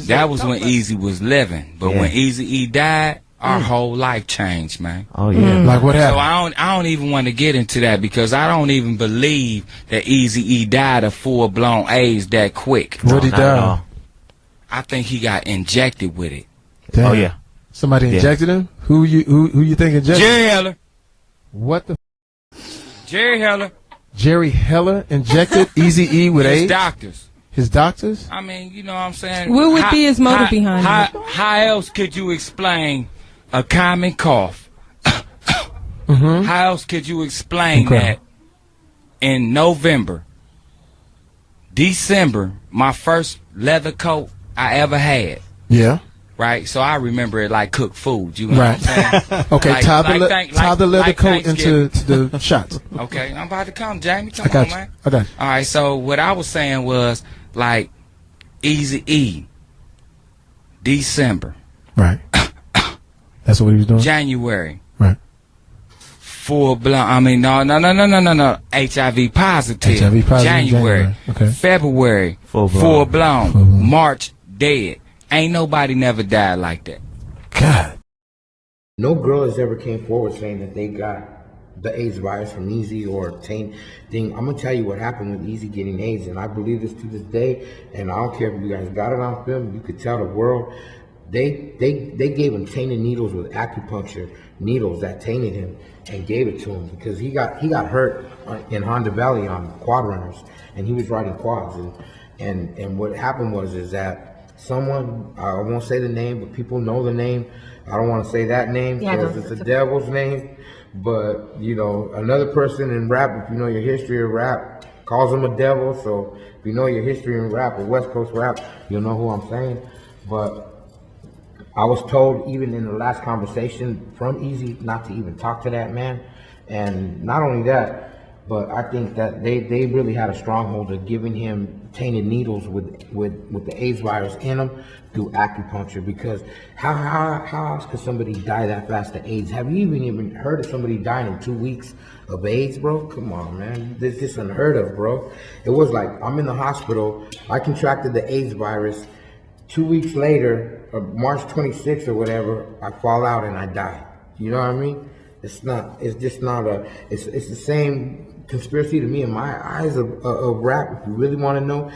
That was when Eazy was living, but when Eazy-E died, our whole life changed, man. Oh yeah. Like what happened? So I don't even want to get into that because I don't even believe that Eazy-E died of full-blown AIDS that quick. What he die? I think he got injected with it. Damn. Oh yeah. Somebody injected him? Who you think injected? Jerry Heller. What the? Jerry Heller. Jerry Heller injected Eazy-E with AIDS? His doctors. His doctors? I mean, you know what I'm saying? What would be his motive behind it? How else could you explain a common cough? How else could you explain that in November, December, my first leather coat I ever had? Yeah. Right? So I remember it like cooked food. You know what I'm saying? Okay, tie the leather coat into the shots. Okay, I'm about to come, Jamie. Come on, man. I got you. All right, so what I was saying was, like, Eazy-E, December. Right. That's what he was doing? January. Right. Full blown. I mean, no. HIV positive. HIV positive. January. Okay. February. Full blown. March, dead. Ain't nobody never died like that. God. No girl has ever came forward saying that they got the AIDS virus from Eazy or taint thing. I'm gonna tell you what happened with Eazy getting AIDS, and I believe this to this day. And I don't care if you guys got it on film. You could tell the world. They gave him tainted needles with acupuncture needles that tainted him and gave it to him because he got hurt in Honda Valley on quad runners, and he was riding quads. And what happened is that someone, I won't say the name, but people know the name. I don't want to say that name because it's the devil's name. But, you know, another person in rap, if you know your history of rap, calls him a devil. So if you know your history in rap or West Coast rap, you'll know who I'm saying. But I was told even in the last conversation from Eazy not to even talk to that man. And not only that, but I think that they really had a stronghold of giving him tainted needles with the AIDS virus in them through acupuncture. Because how else could somebody die that fast of AIDS? Have you even heard of somebody dying in 2 weeks of AIDS, bro? Come on, man. This is unheard of, bro. It was like, I'm in the hospital. I contracted the AIDS virus. 2 weeks later, March 26th or whatever, I fall out and I die. You know what I mean? It's the same conspiracy to me in my eyes of rap, if you really want to know.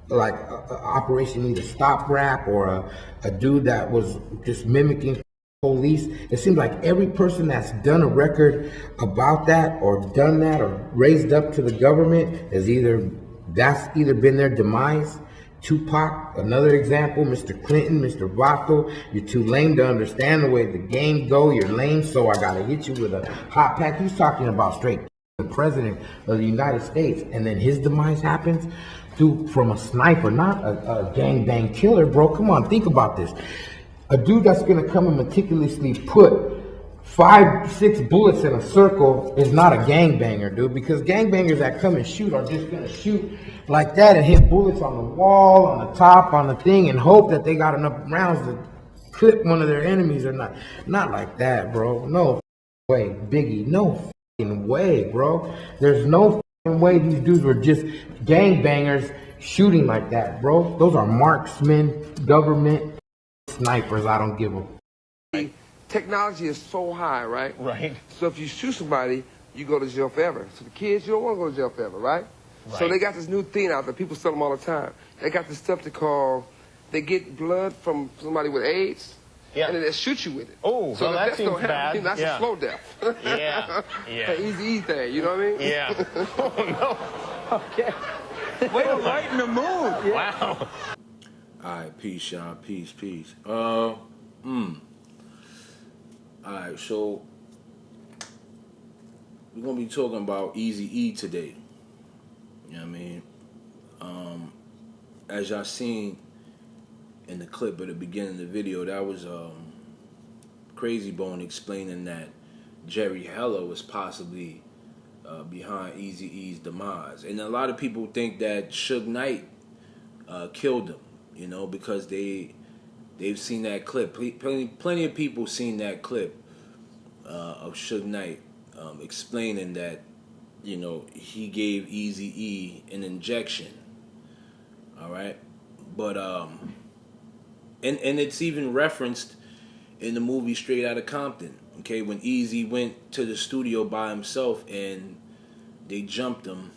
Like Operation Either Stop Rap or a dude that was just mimicking police. It seems like every person that's done a record about that or done that or raised up to the government has either been their demise. Tupac, another example, Mr. Clinton, Mr. Vato, you're too lame to understand the way the game go, you're lame, so I gotta hit you with a hot pack. He's talking about straight the president of the United States, and then his demise happens from a sniper, not a gangbang killer, bro. Come on, think about this. A dude that's gonna come and meticulously put 5-6 bullets in a circle is not a gangbanger, dude, because gangbangers that come and shoot are just gonna shoot like that and hit bullets on the wall, on the top, on the thing, and hope that they got enough rounds to clip one of their enemies or not. Not like that, bro. No way, Biggie. No way, bro. There's no way these dudes were just gangbangers shooting like that, bro. Those are marksmen, government snipers. I don't give a. Technology is so high, right? Right. So if you shoot somebody, you go to jail forever. So the kids, you don't want to go to jail forever, right? So they got this new thing out there. People sell them all the time. They got this stuff they get blood from somebody with AIDS, and then they shoot you with it. Oh, so well, that seems bad. That's a slow death. Yeah. An Eazy-E thing, you know what I mean? Yeah. Oh, no. Okay. Way to lighten the mood. Yeah. Wow. All right, peace, y'all. Peace. All right, so we're gonna be talking about Eazy-E today. You know what I mean? As y'all seen in the clip at the beginning of the video, that was Crazy Bone explaining that Jerry Heller was possibly behind Eazy-E's demise, and a lot of people think that Suge Knight killed him. You know, because they've seen that clip. Plenty of people seen that clip of Suge Knight explaining that, you know, he gave Eazy-E an injection. All right, But and it's even referenced in the movie Straight Outta Compton. Okay, when Eazy went to the studio by himself and they jumped him.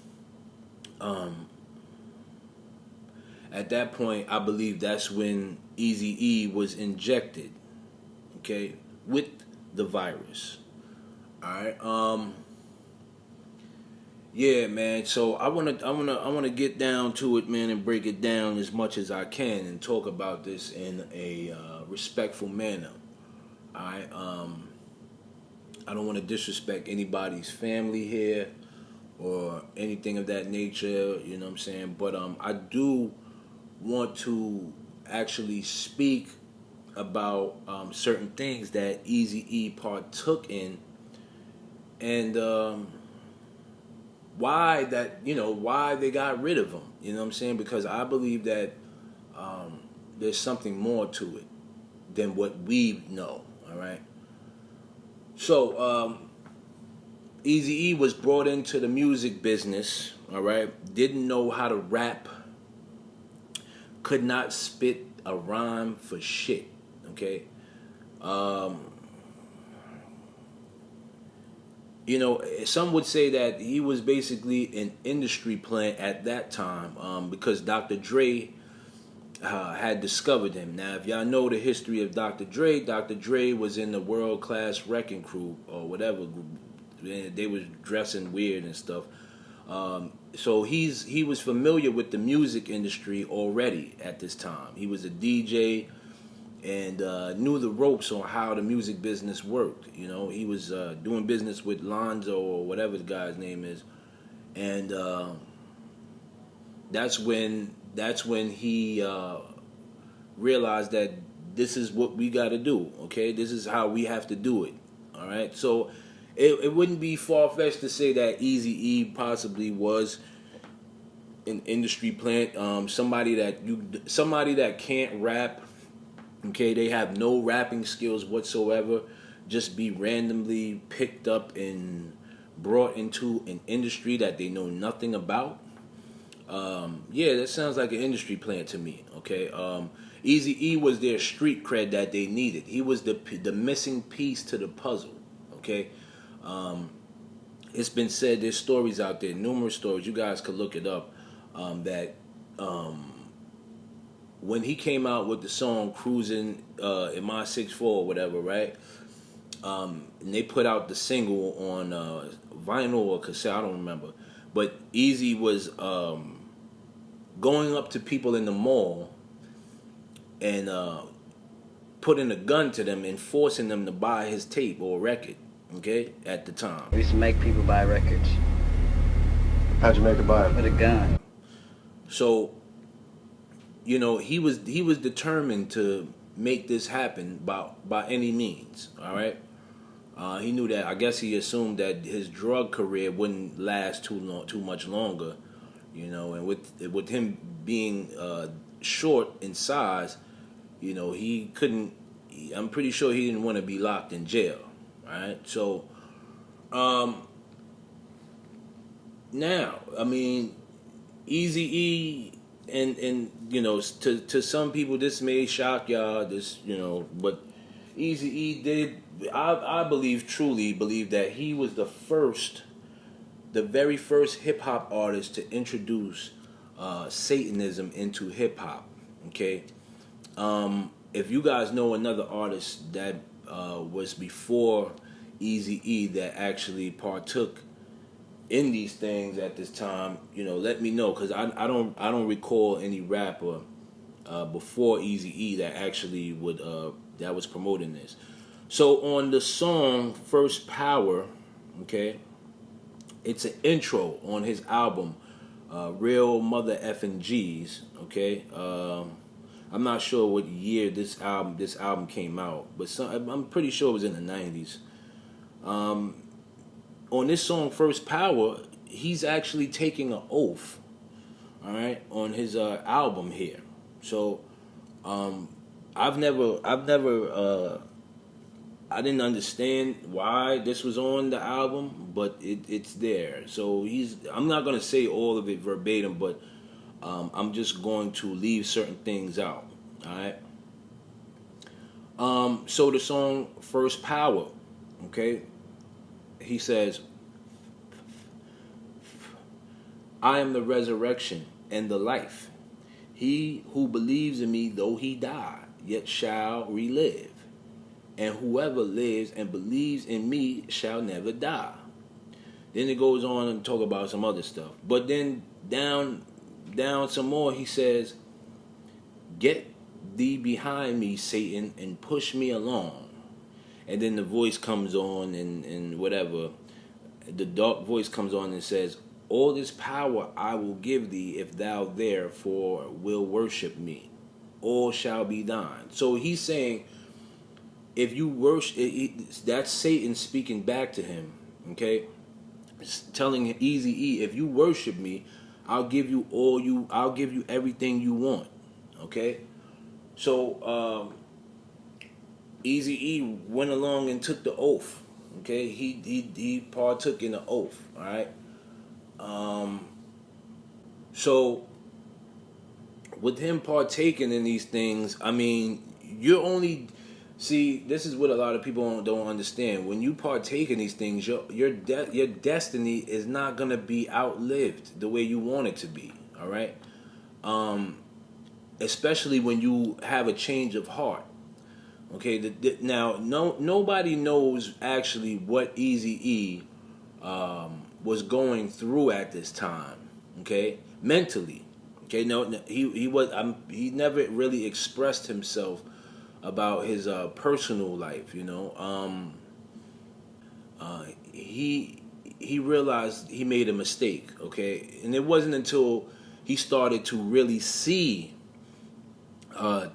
At that point, I believe that's when Eazy-E was injected, okay, with the virus. All right. Yeah, man. So I wanna get down to it, man, and break it down as much as I can and talk about this in a respectful manner. All right. I don't want to disrespect anybody's family here or anything of that nature. You know what I'm saying? But I do want to actually speak about certain things that Eazy-E partook in, and why they got rid of him. You know what I'm saying? Because I believe that there's something more to it than what we know. All right. So Eazy-E was brought into the music business. All right. Didn't know how to rap. Could not spit a rhyme for shit. Okay. You know, some would say that he was basically an industry plant at that time because Dr. Dre had discovered him. Now, if y'all know the history of Dr. Dre was in the World Class Wrecking Crew or whatever. They was dressing weird and stuff. So he was familiar with the music industry already at this time. He was a DJ and knew the ropes on how the music business worked. You know, he was doing business with Lonzo or whatever the guy's name is, and that's when he realized that this is what we got to do. Okay, this is how we have to do it. All right, so it wouldn't be far-fetched to say that Eazy-E possibly was an industry plant, somebody that can't rap. Okay, they have no rapping skills whatsoever, just be randomly picked up and brought into an industry that they know nothing about. Yeah, that sounds like an industry plant to me. Okay, Eazy-E was their street cred that they needed. He was the missing piece to the puzzle. Okay, it's been said, there's stories out there, numerous stories. You guys could look it up. That when he came out with the song "Cruising" in My 6'4" or whatever, right? And they put out the single on vinyl or cassette, I don't remember. But Eazy was going up to people in the mall and putting a gun to them and forcing them to buy his tape or record. Okay, at the time. We used to make people buy records. How'd you make it buy it? With a gun. So, you know, he was determined to make this happen by any means. All right. He knew that. I guess he assumed that his drug career wouldn't last too much longer. You know, and with him being short in size, you know, he couldn't. I'm pretty sure he didn't want to be locked in jail. Right, so now, I mean, Eazy-E, and you know, to some people this may shock y'all, but Eazy-E did, I truly believe that he was the very first hip hop artist to introduce Satanism into hip hop. Okay, if you guys know another artist that was before Eazy-E that actually partook in these things at this time, you know, let me know, because I don't recall any rapper before Eazy-E that actually that was promoting this. So on the song First Power, okay, it's an intro on his album Real Mother Effin' G's, okay. I'm not sure what year this album came out, but I'm pretty sure it was in the 90s. On this song, First Power, he's actually taking an oath, all right, on his album here. So, I didn't understand why this was on the album, but it's there. So I'm not gonna say all of it verbatim, but I'm just going to leave certain things out. All right. So the song First Power, okay? He says, I am the resurrection and the life. He who believes in me, though he die, yet shall relive. And whoever lives and believes in me shall never die. Then it goes on and talk about some other stuff. But then down some more, he says, get thee behind me, Satan, and push me along. And then the voice comes on and whatever. The dark voice comes on and says, all this power I will give thee if thou therefore will worship me. All shall be thine. So he's saying, if you worship, that's Satan speaking back to him, okay? It's telling Eazy-E, if you worship me, I'll give you everything you want, okay? So Eazy-E went along and took the oath, okay? He partook in the oath, all right? So with him partaking in these things, I mean, you're only... See, this is what a lot of people don't understand. When you partake in these things, your destiny is not going to be outlived the way you want it to be, all right? Especially when you have a change of heart. Okay, now nobody knows actually what Eazy-E was going through at this time, okay? Mentally. Okay, he never really expressed himself about his personal life, you know. He realized he made a mistake, okay? And it wasn't until he started to really see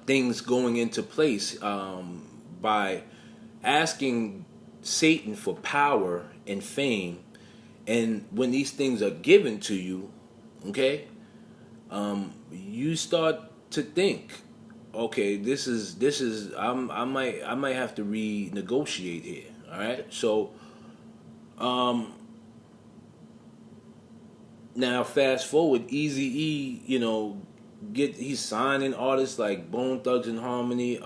things going into place by asking Satan for power and fame, and when these things are given to you, okay, you start to think, okay, this is I might have to renegotiate here. All right, so now fast forward, Eazy-E, you know, he's signing artists like Bone Thugs and Harmony,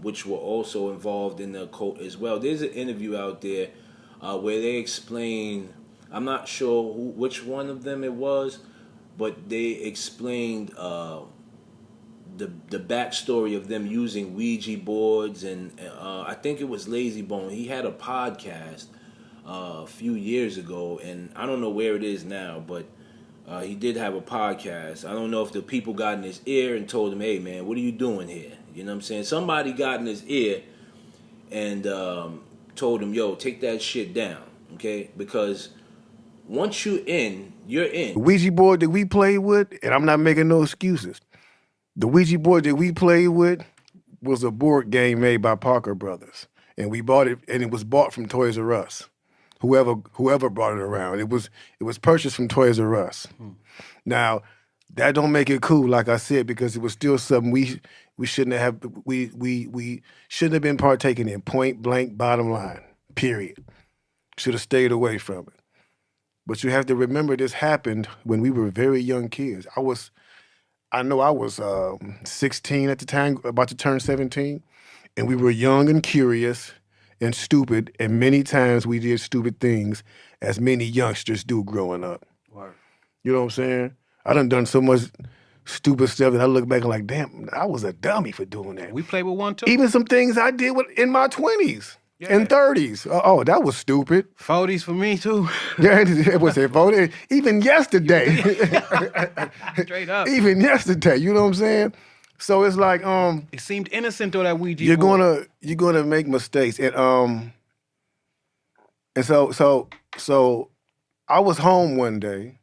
which were also involved in the cult as well. There's an interview out there where they explain, I'm not sure which one of them it was, but they explained the backstory of them using Ouija boards, and I think it was Lazy Bone. He had a podcast a few years ago, and I don't know where it is now, but he did have a podcast. I don't know if the people got in his ear and told him, hey man, what are you doing here? You know what I'm saying? Somebody got in his ear and told him, yo, take that shit down, okay? Because once you're in, you're in. The Ouija board that we played with, and I'm not making no excuses, the Ouija board that we played with was a board game made by Parker Brothers. And we bought it, and it was bought from Toys R Us. Whoever brought it around. It was purchased from Toys R Us. Now, that don't make it cool, like I said, because it was still something we shouldn't have we shouldn't have been partaking in. Point blank, bottom line. Period. Should have stayed away from it. But you have to remember this happened when we were very young kids. I was 16 at the time, about to turn 17, and we were young and curious and stupid, and many times we did stupid things, as many youngsters do growing up. Right. You know what I'm saying? I done so much stupid stuff that I look back and like, damn, I was a dummy for doing that. We played with one too. Even some things I did in my 20s. And 30s. Oh, that was stupid. 40s for me too. Yeah, it was a 40. Even yesterday. Straight up. Even yesterday, you know what I'm saying? So it's like it seemed innocent though, that Ouija you're board. you're gonna make mistakes. And so I was home one day,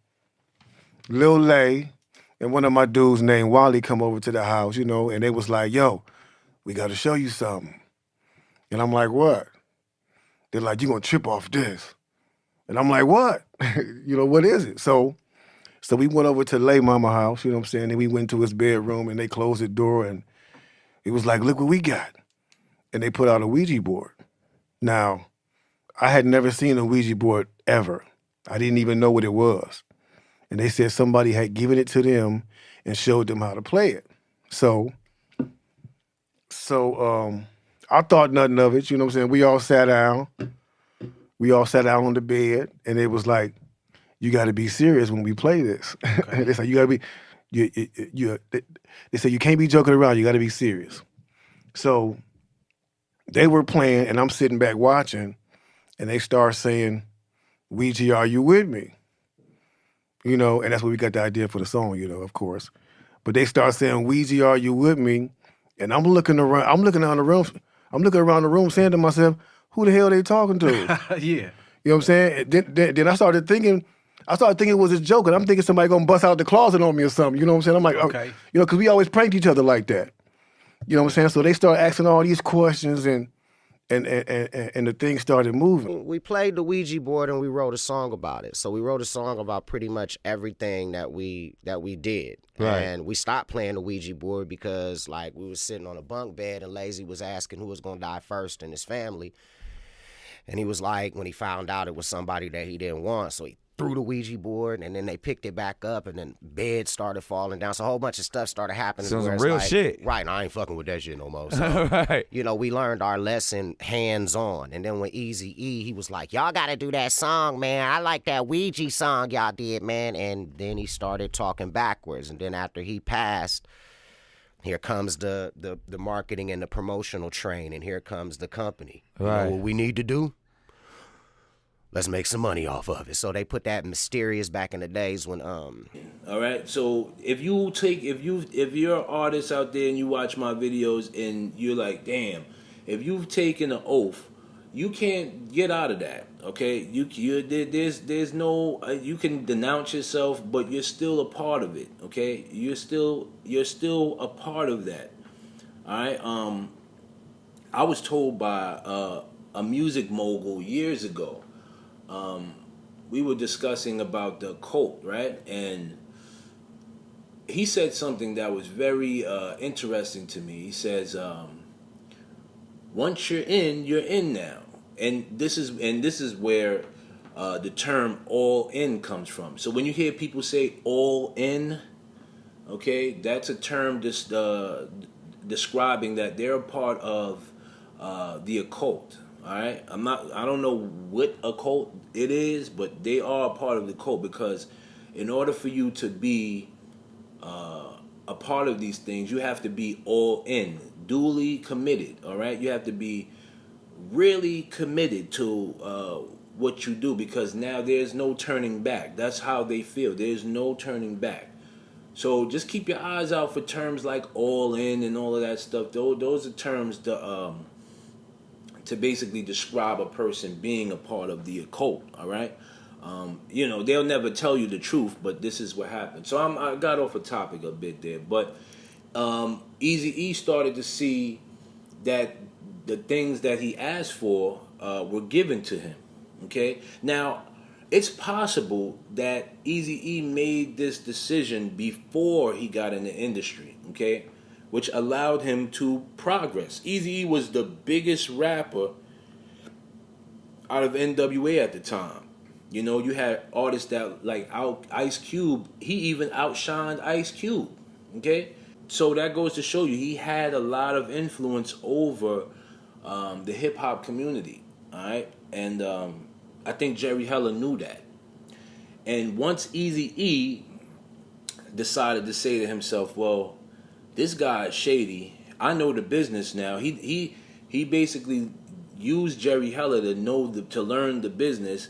Lil Lay and one of my dudes named Wally come over to the house, you know, and they was like, yo, we gotta show you something. And I'm like, what? They're like, you're gonna trip off this. And I'm like, what? You know, what is it? So we went over to Lay Mama house, you know what I'm saying? And we went to his bedroom and they closed the door and it was like, look what we got. And they put out a Ouija board. Now, I had never seen a Ouija board ever. I didn't even know what it was. And they said somebody had given it to them and showed them how to play it. So I thought nothing of it. You know what I'm saying? We all sat down. We all sat down on the bed, and it was like, you got to be serious when we play this. Okay. They said you got to be. They said you can't be joking around. You got to be serious. So they were playing, and I'm sitting back watching, and they start saying, "Ouija, are you with me?" You know, and that's where we got the idea for the song. You know, of course. But they start saying, "Ouija, are you with me?" And I'm looking around. I'm looking around the room. I'm looking around the room, saying to myself, "Who the hell are they talking to?" Yeah. You know what I'm saying? Then I started thinking. It was a joke, and I'm thinking somebody gonna bust out the closet on me or something. You know what I'm saying? I'm like, Okay. you know, because we always pranked each other like that. You know what I'm saying? So they started asking all these questions, and the thing started moving. We played the Ouija board and we wrote a song about it. So we wrote a song about pretty much everything that we did. Right. And we stopped playing the Ouija board because like we was sitting on a bunk bed and Lazy was asking who was gonna die first in his family. And he was like, when he found out it was somebody that he didn't want, so he threw the Ouija board, and then they picked it back up, and then beds started falling down. So a whole bunch of stuff started happening. Some real shit. Right, and I ain't fucking with that shit no more. So, Right. you know, we learned our lesson hands-on. And then when Eazy-E, he was like, y'all got to do that song, man. I like that Ouija song y'all did, man. And then he started talking backwards. And then after he passed, here comes the marketing and the promotional train, and here comes the company. Right. You know what we need to do? Let's make some money off of it. So they put that mysterious back in the days when All right. So if you're an artist out there and you watch my videos and you're like, damn, if you've taken an oath, you can't get out of that. Okay. There's no you can denounce yourself, but you're still a part of it. Okay. You're still a part of that. All right. I was told by a music mogul years ago. We were discussing about the cult, right? And he said something that was very interesting to me. He says, "Once you're in now," and this is where the term "all in" comes from. So when you hear people say "all in," okay, that's a term just describing that they're a part of the occult. All right, I don't know what occult it is, but they are a part of the cult, because in order for you to be a part of these things, you have to be all in, duly committed. All right, you have to be really committed to what you do, because now there's no turning back. That's how they feel. There's no turning back. So just keep your eyes out for terms like all in and all of that stuff. Those are terms to basically describe a person being a part of the occult. All right, you know, they'll never tell you the truth, but this is what happened. So I got off a topic a bit there, but Eazy-E started to see that the things that he asked for were given to him. Okay, now it's possible that Eazy-E made this decision before he got in the industry. Okay, which allowed him to progress. Eazy-E was the biggest rapper out of NWA at the time. You know, you had artists that like Ice Cube. He even outshined Ice Cube. Okay, so that goes to show you he had a lot of influence over the hip hop community. All right, and I think Jerry Heller knew that. And once Eazy-E decided to say to himself, well, this guy is shady. I know the business now. He basically used Jerry Heller to learn the business,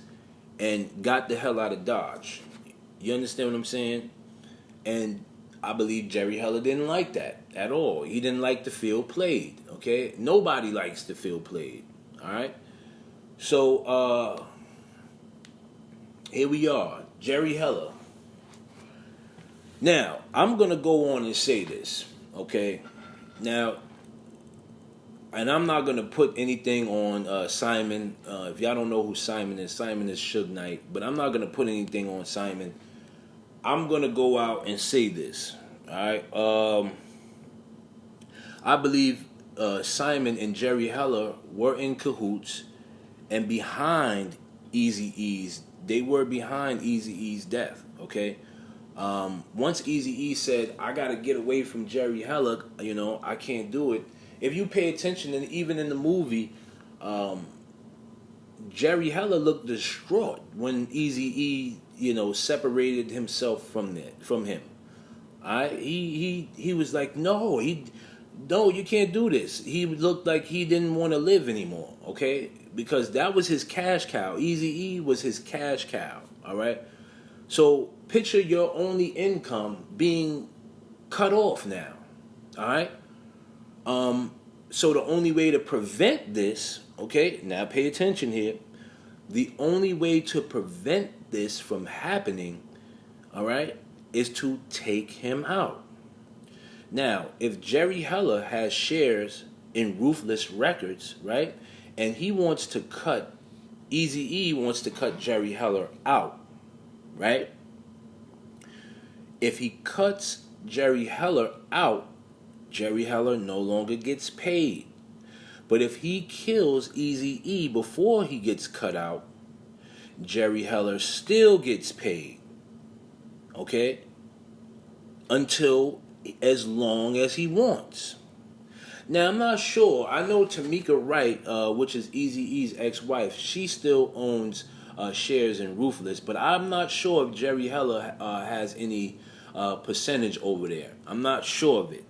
and got the hell out of Dodge. You understand what I'm saying? And I believe Jerry Heller didn't like that at all. He didn't like to feel played. Okay, nobody likes to feel played. All right. So here we are, Jerry Heller. Now I'm gonna go on and say this. Okay, now, and I'm not gonna put anything on Simon. If y'all don't know who Simon is Suge Knight. But I'm not gonna put anything on Simon. I'm gonna go out and say this. All right. I believe Simon and Jerry Heller were in cahoots and behind Eazy-E's. They were behind Eazy-E's death. Okay. Once Eazy-E said, I got to get away from Jerry Heller, I can't do it. If you pay attention, and even in the movie, Jerry Heller looked distraught when Eazy-E, separated himself from him. He was like, no, you can't do this. He looked like he didn't want to live anymore, okay? Because that was his cash cow. Eazy-E was his cash cow, all right? So picture your only income being cut off now, all right? So the only way to prevent this, okay, now pay attention here. The only way to prevent this from happening, all right, is to take him out. Now, if Jerry Heller has shares in Ruthless Records, right, and he wants to cut, Eazy-E wants to cut Jerry Heller out, right? If he cuts Jerry Heller out, Jerry Heller no longer gets paid. But if he kills Eazy-E before he gets cut out, Jerry Heller still gets paid. Okay? Until as long as he wants. Now, I'm not sure. I know Tamika Wright, which is Eazy-E's ex-wife, she still owns shares in Ruthless, but I'm not sure if Jerry Heller has any percentage over there. I'm not sure of it.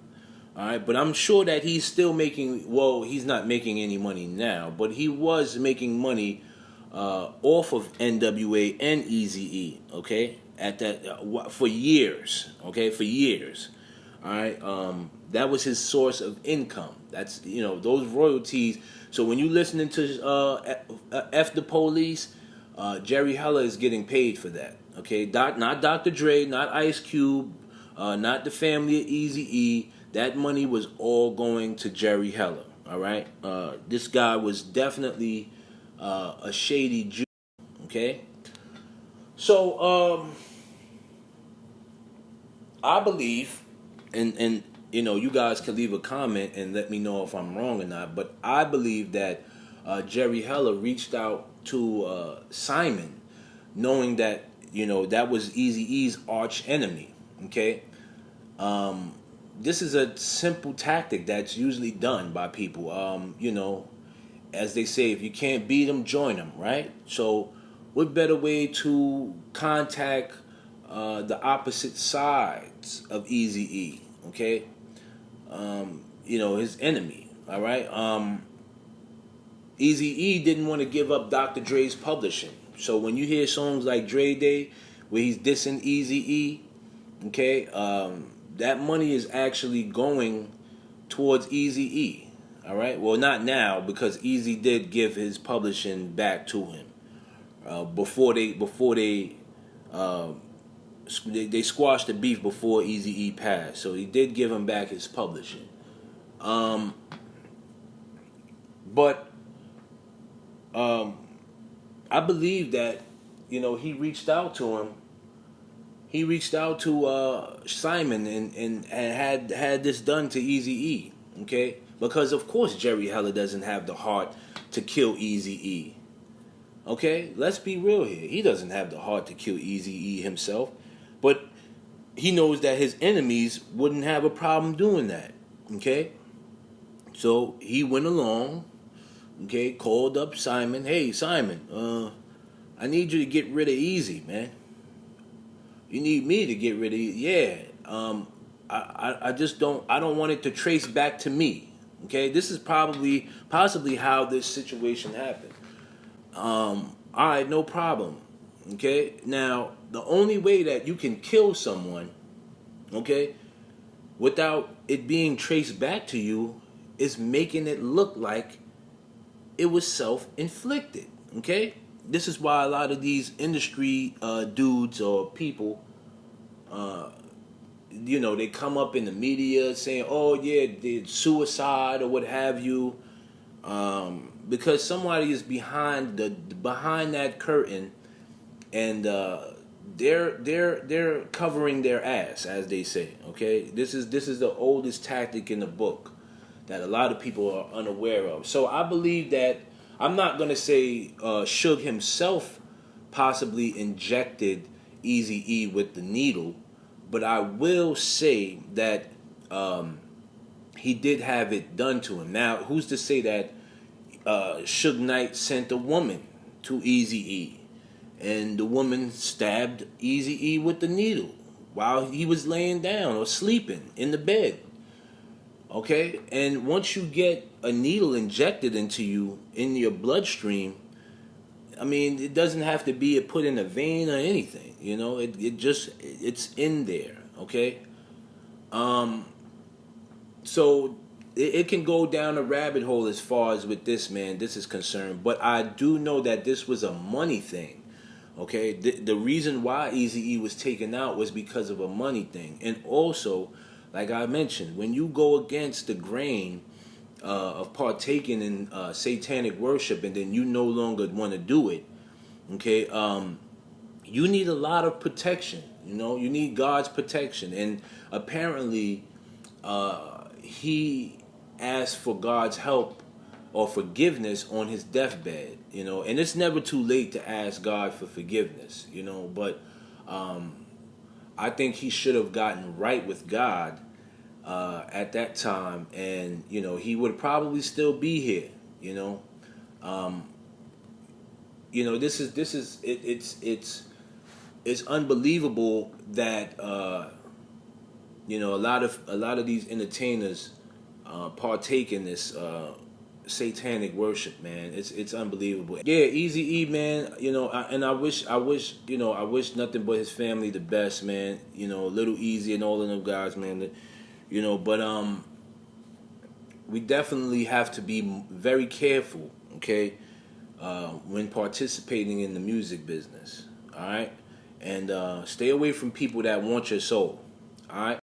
All right, but I'm sure that he's still making, well, he's not making any money now, but he was making money off of NWA and Eazy-E, okay, at that for years, okay, for years. All right, that was his source of income. That's, those royalties. So when you listening to F the Police, Jerry Heller is getting paid for that. Okay, not Dr. Dre, not Ice Cube, not the family of Eazy-E. That money was all going to Jerry Heller. All right, this guy was definitely a shady Jew. Okay, so I believe, and you guys can leave a comment and let me know if I'm wrong or not, but I believe that Jerry Heller reached out to Simon, knowing that that was Eazy-E's arch enemy. Okay, this is a simple tactic that's usually done by people. As they say, if you can't beat them, join them, right? So what better way to contact the opposite sides of Eazy-E, okay? His enemy, all right? Eazy-E didn't want to give up Dr. Dre's publishing. So when you hear songs like Dre Day, where he's dissing Eazy-E, okay, that money is actually going towards Eazy-E. All right. Well, not now, because Eazy did give his publishing back to him before they squashed the beef before Eazy-E passed. So he did give him back his publishing. But I believe that he reached out to him. He reached out to Simon and had this done to Eazy-E. Okay. Because, of course, Jerry Heller doesn't have the heart to kill Eazy-E. Okay? Let's be real here. He doesn't have the heart to kill Eazy-E himself. But he knows that his enemies wouldn't have a problem doing that. Okay? So he went along, okay, called up Simon. Hey, Simon, I need you to get rid of Eazy, man. You need me to get rid of Eazy? Yeah. I don't want it to trace back to me. Okay, this is possibly how this situation happened. All right, no problem. Okay, now the only way that you can kill someone, okay, without it being traced back to you, is making it look like it was self-inflicted. Okay, this is why a lot of these industry dudes or people, they come up in the media saying, oh, yeah, did suicide or what have you, because somebody is behind that curtain, and they're covering their ass, as they say. Okay, this is the oldest tactic in the book that a lot of people are unaware of. So I believe that, I'm not gonna say Suge himself possibly injected Eazy-E with the needle. But I will say that he did have it done to him. Now, who's to say that Suge Knight sent a woman to Eazy-E, and the woman stabbed Eazy-E with the needle while he was laying down or sleeping in the bed? Okay? And once you get a needle injected into you in your bloodstream, I mean, it doesn't have to be put in a vein or anything. You know, it's in there. Okay? So it can go down a rabbit hole as far as with this man, this is concerned. But I do know that this was a money thing. Okay? The reason why Eazy-E was taken out was because of a money thing. And also, like I mentioned, when you go against the grain of partaking in satanic worship, and then you no longer want to do it, okay, you need a lot of protection. You know, you need God's protection. And apparently, he asked for God's help or forgiveness on his deathbed. You know, and it's never too late to ask God for forgiveness. You know, but I think he should have gotten right with God at that time, and you know, he would probably still be here. You know, it's unbelievable that you know, a lot of these entertainers partake in this satanic worship, man. It's unbelievable. Yeah, Eazy-E, man. You know, I wish nothing but his family the best, man. You know, Little Easy and all of them guys, man. You know, but we definitely have to be very careful, okay, when participating in the music business. All right, and stay away from people that want your soul. All right.